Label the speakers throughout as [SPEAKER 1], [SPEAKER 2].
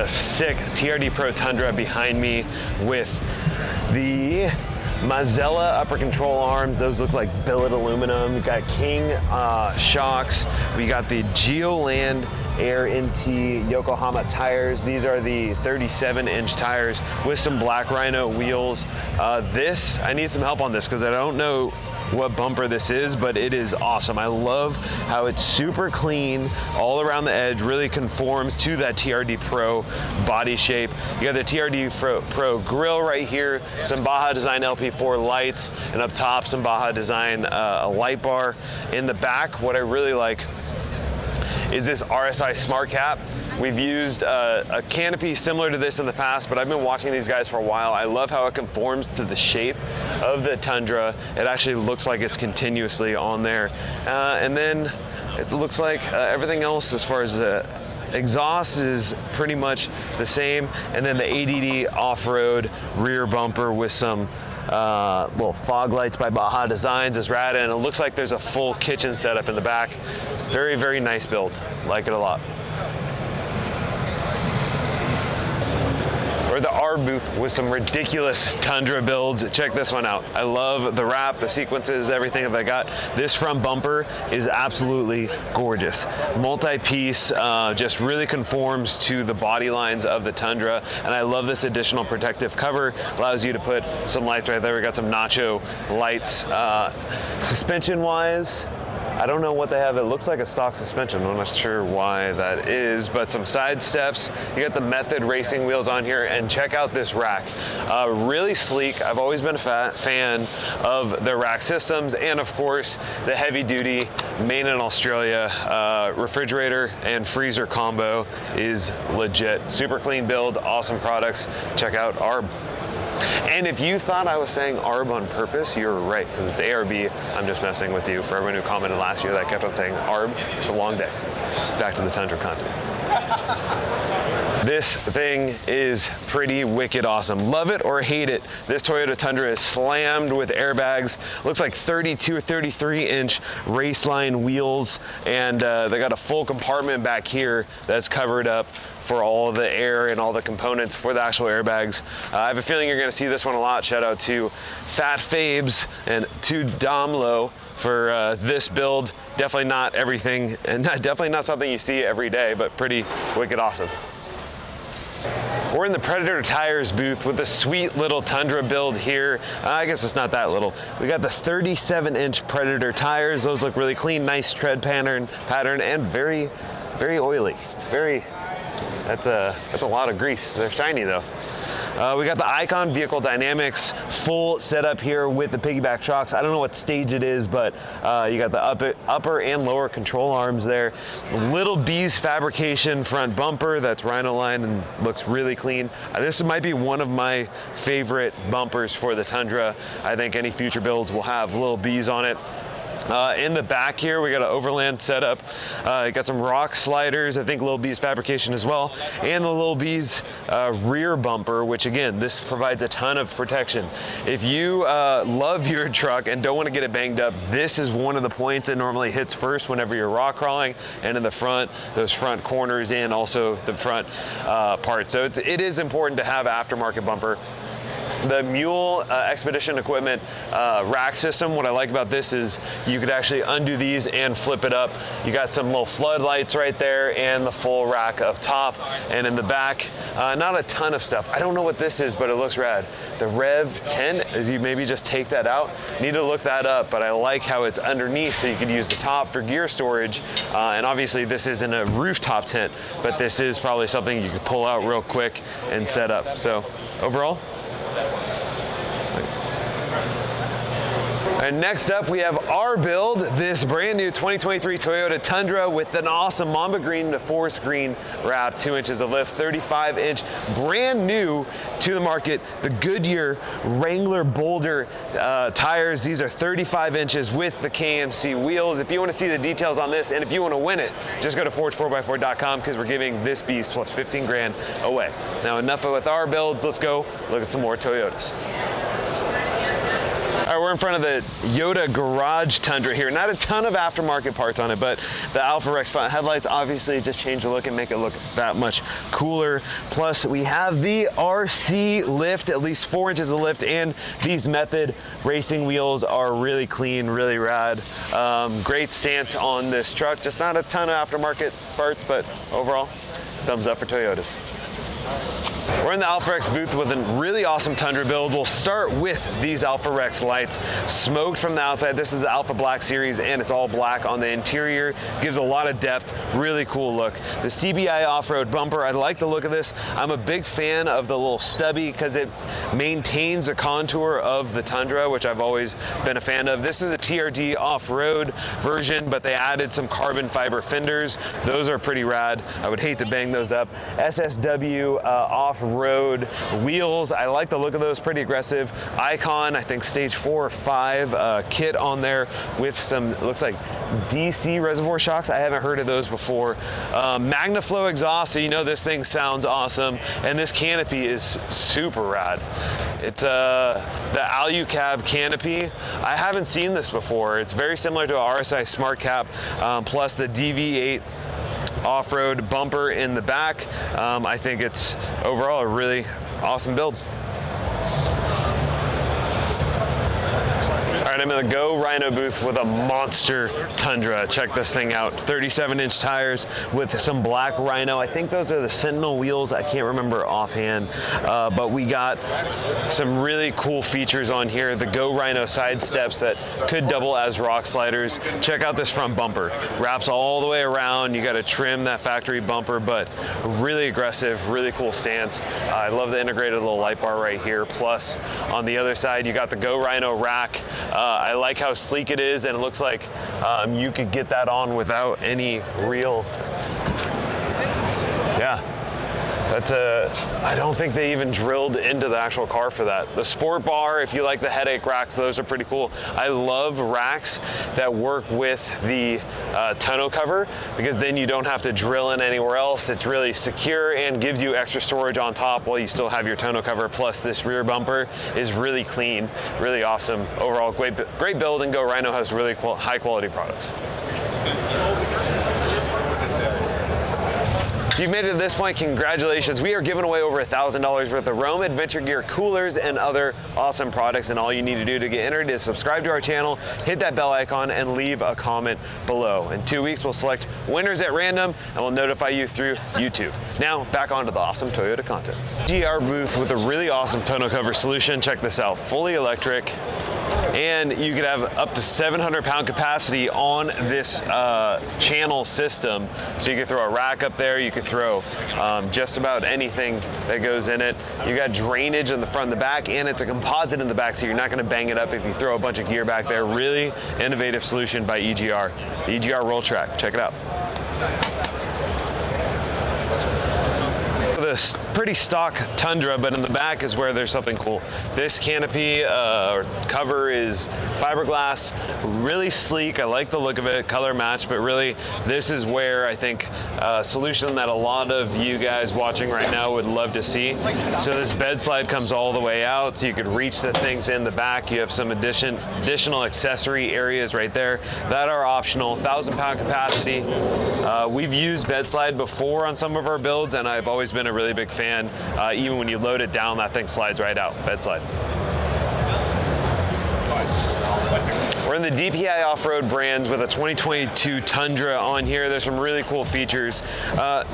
[SPEAKER 1] sick TRD Pro Tundra behind me with the Mazzella upper control arms. Those look like billet aluminum. We got King shocks. We got the Geoland Air NT Yokohama tires. These are the 37-inch tires with some black Rhino wheels. I need some help on this because I don't know what bumper this is, but it is awesome. I love how it's super clean all around the edge, really conforms to that TRD Pro body shape. You got the TRD Pro Grille right here, some Baja Design LP4 lights, and up top some Baja Design a light bar. In the back, what I really like is this RSI Smart Cap. We've used a canopy similar to this in the past, but I've been watching these guys for a while. I love how it conforms to the shape of the Tundra. It actually looks like it's continuously on there. And then it looks like everything else as far as the exhaust is pretty much the same. And then the ADD off-road rear bumper with some little fog lights by Baja Designs is rad, and it looks like there's a full kitchen setup in the back. Very, very nice build. Like it a lot. We're at the A.R.B booth with some ridiculous Tundra builds. Check this one out. I love the wrap, the sequences, everything that I got. This front bumper is absolutely gorgeous. Multi-piece, just really conforms to the body lines of the Tundra, and I love this additional protective cover. Allows you to put some lights right there. We got some nacho lights. Suspension-wise, I don't know what they have. It looks like a stock suspension. I'm not sure why that is, but some side steps. You got the Method racing wheels on here, and check out this rack. Really sleek. I've always been a fan of the rack systems, and of course, the heavy duty made in Australia refrigerator and freezer combo is legit. Super clean build, awesome products. Check out A.R.B. And if you thought I was saying A.R.B on purpose, you're right, because it's A.R.B. I'm just messing with you. For everyone who commented last year that I kept on saying A.R.B, it's a long day. Back to the Tundra content. This thing is pretty wicked awesome. Love it or hate it, this Toyota Tundra is slammed with airbags. Looks like 32 or 33-inch raceline wheels, and they got a full compartment back here that's covered up for all the air and all the components for the actual airbags. I have a feeling you're gonna see this one a lot. Shout out to Fat Fabes and to DiamondBack for this build. Definitely not everything, and definitely not something you see every day, but pretty wicked awesome. We're in the Predator Tires booth with a sweet little Tundra build here. I guess it's not that little. We got the 37-inch Predator tires. Those look really clean, nice tread pattern, and very, very oily. That's a lot of grease. They're shiny though. We got the Icon Vehicle Dynamics full setup here with the piggyback shocks. I don't know what stage it is, but you got the upper and lower control arms there. Little B's fabrication front bumper that's Rhino line and looks really clean. This might be one of my favorite bumpers for the Tundra. I think any future builds will have Little B's on it. In the back here, we got an Overland setup. Got some rock sliders, I think Lil B's fabrication as well, and the Lil B's rear bumper, which again, this provides a ton of protection. If you love your truck and don't want to get it banged up, this is one of the points it normally hits first whenever you're rock crawling, and in the front, those front corners and also the front part. So it is important to have an aftermarket bumper. The Mule Expedition Equipment rack system, what I like about this is you could actually undo these and flip it up. You got some little floodlights right there and the full rack up top. And in the back, not a ton of stuff. I don't know what this is, but it looks rad. The Rev 10, as you maybe just take that out, need to look that up, but I like how it's underneath so you could use the top for gear storage. And obviously this isn't a rooftop tent, but this is probably something you could pull out real quick and set up. So overall, and next up, we have our build, this brand new 2023 Toyota Tundra with an awesome Mamba green to forest green wrap, 2 inches of lift, 35-inch, brand new to the market, the Goodyear Wrangler Boulder tires. These are 35 inches with the KMC wheels. If you want to see the details on this and if you want to win it, just go to forge4x4.com because we're giving this beast plus 15 grand away. Now enough with our builds, let's go look at some more Toyotas. All right, we're in front of the Yoda garage Tundra here. Not a ton of aftermarket parts on it, but the AlphaRex front headlights obviously just change the look and make it look that much cooler. Plus, we have the RC lift, at least 4 inches of lift, and these Method racing wheels are really clean, really rad. Great stance on this truck. Just not a ton of aftermarket parts, but overall, thumbs up for Toyotas. We're in the AlphaRex booth with a really awesome Tundra build. We'll start with these AlphaRex lights, smoked from the outside. This is the Alpha Black series, and it's all black on the interior. Gives a lot of depth, really cool look. The CBI off-road bumper, I like the look of this. I'm a big fan of the little stubby because it maintains the contour of the Tundra, which I've always been a fan of. This is a TRD off-road version, but they added some carbon fiber fenders. Those are pretty rad. I would hate to bang those up. SSW off-road wheels. I like the look of those, pretty aggressive. Icon, I think stage 4 or 5 kit on there with some, looks like DC reservoir shocks. I haven't heard of those before. MagnaFlow exhaust, so you know this thing sounds awesome. And this canopy is super rad. It's the Alu-Cab canopy. I haven't seen this before. It's very similar to a RSI Smart Cap, plus the DV8 off-road bumper in the back. I think it's overall a really awesome build. All right, I'm in the GoRhino booth with a monster Tundra. Check this thing out. 37-inch tires with some black Rhino. I think those are the Sentinel wheels. I can't remember offhand, but we got some really cool features on here. The GoRhino side steps that could double as rock sliders. Check out this front bumper. Wraps all the way around. You got to trim that factory bumper, but really aggressive, really cool stance. I love the integrated little light bar right here. Plus, on the other side, you got the GoRhino rack. I like how sleek it is, and it looks like you could get that on without any real, I don't think they even drilled into the actual car for that. The sport bar, if you like the headache racks, those are pretty cool. I love racks that work with the tonneau cover, because then you don't have to drill in anywhere else. It's really secure and gives you extra storage on top while you still have your tonneau cover. Plus this rear bumper is really clean, really awesome. Overall, great build, and GoRhino has really high quality products. If you've made it to this point, congratulations. We are giving away over $1,000 worth of Rome Adventure Gear coolers and other awesome products, and all you need to do to get entered is subscribe to our channel, hit that bell icon, and leave a comment below. In 2 weeks, we'll select winners at random, and we'll notify you through YouTube. Now, back onto the awesome Toyota content. EGR booth with a really awesome tonneau cover solution. Check this out, fully electric. And you could have up to 700-pound capacity on this channel system. So you could throw a rack up there, you could throw just about anything that goes in it. You got drainage in the front and the back, and it's a composite in the back, so you're not gonna bang it up if you throw a bunch of gear back there. Really innovative solution by EGR. The EGR Roll Track, check it out. This pretty stock Tundra, but in the back is where there's something cool. This canopy or cover is fiberglass, really sleek. I like the look of it, color match, but really this is where I think a solution that a lot of you guys watching right now would love to see. So this bed slide comes all the way out, so you could reach the things in the back. You have some additional accessory areas right there that are optional. 1,000-pound capacity. We've used bed slide before on some of our builds, and I've always been a really big fan. Even when you load it down, that thing slides right out. Bed slide. We're in the DPI off-road brands with a 2022 Tundra on here. There's some really cool features.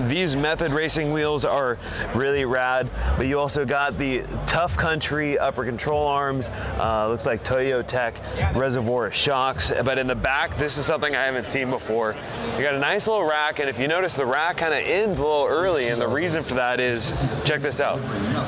[SPEAKER 1] These Method racing wheels are really rad, but you also got the Tough Country upper control arms. Looks like Toyotech reservoir shocks. But in the back, this is something I haven't seen before. You got a nice little rack, and if you notice, the rack kind of ends a little early, and the reason for that is, check this out.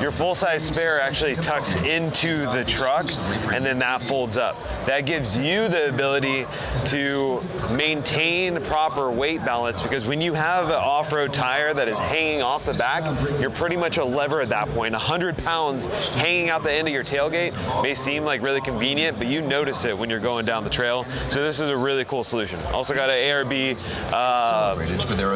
[SPEAKER 1] Your full-size spare actually tucks into the truck, and then that folds up. that gives you the ability to maintain proper weight balance, because when you have an off-road tire that is hanging off the back, you're pretty much a lever at that point. 100 pounds hanging out the end of your tailgate may seem like really convenient, but you notice it when you're going down the trail. So this is a really cool solution. Also got an A.R.B.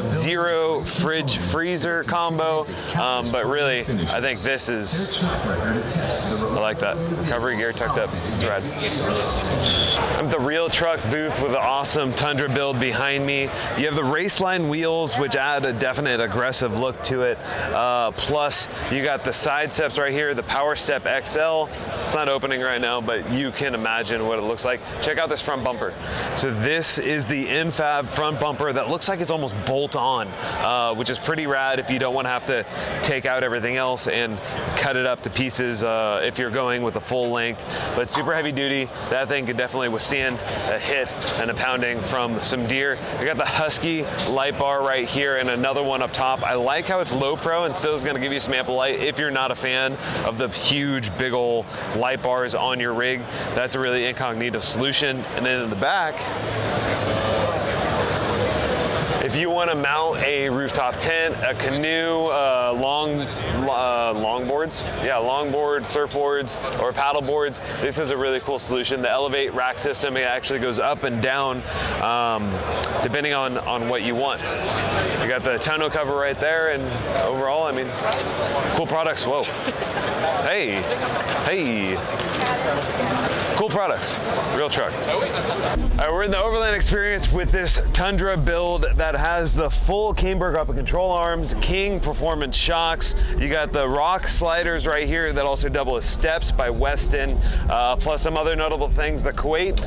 [SPEAKER 1] Zero fridge freezer combo, but really I think this is, I like that. Recovery gear tucked up, it's rad. I'm at the Real Truck booth with the awesome Tundra build behind me. You have the Raceline wheels, which add a definite aggressive look to it. Plus you got the side steps right here, the Power Step XL. It's not opening right now, but you can imagine what it looks like. Check out this front bumper. So this is the infab front bumper that looks like it's almost bolt on, which is pretty rad if you don't want to have to take out everything else and cut it up to pieces if you're going with a full length. But super heavy duty, that thing could definitely withstand a hit and a pounding from some deer. I got the Husky light bar right here and another one up top. I like how it's low pro and still is going to give you some ample light if you're not a fan of the huge big ol' light bars on your rig. That's a really incognito solution. And then in the back, if you want to mount a rooftop tent, a canoe, longboards, surfboards, or paddle boards, this is a really cool solution. The Elevate rack system, it actually goes up and down depending on what you want. You got the tonneau cover right there, and overall, I mean, cool products. Whoa. Hey. Cool products, Real Truck. All right, we're in the Overland experience with this Tundra build that has the full Caneberg upper control arms, King performance shocks. You got the rock sliders right here that also double as steps by Weston, plus some other notable things. The Kuwait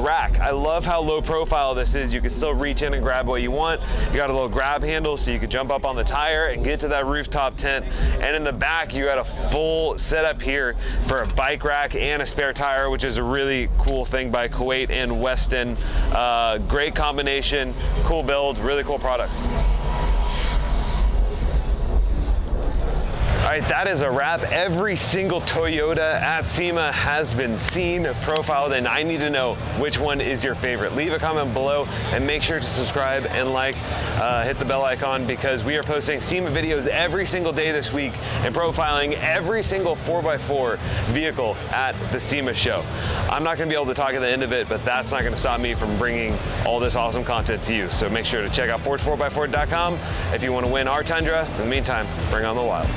[SPEAKER 1] rack. I love how low profile this is. You can still reach in and grab what you want. You got a little grab handle so you can jump up on the tire and get to that rooftop tent. And in the back, you got a full setup here for a bike rack and a spare tire, which is a really cool thing by Kuwait and Weston. Great combination, cool build, really cool products. All right, that is a wrap. Every single Toyota at SEMA has been seen, profiled, and I need to know which one is your favorite. Leave a comment below and make sure to subscribe and like, hit the bell icon, because we are posting SEMA videos every single day this week and profiling every single 4x4 vehicle at the SEMA show. I'm not gonna be able to talk at the end of it, but that's not gonna stop me from bringing all this awesome content to you. So make sure to check out Forge4x4.com if you wanna win our Tundra. In the meantime, bring on the wild.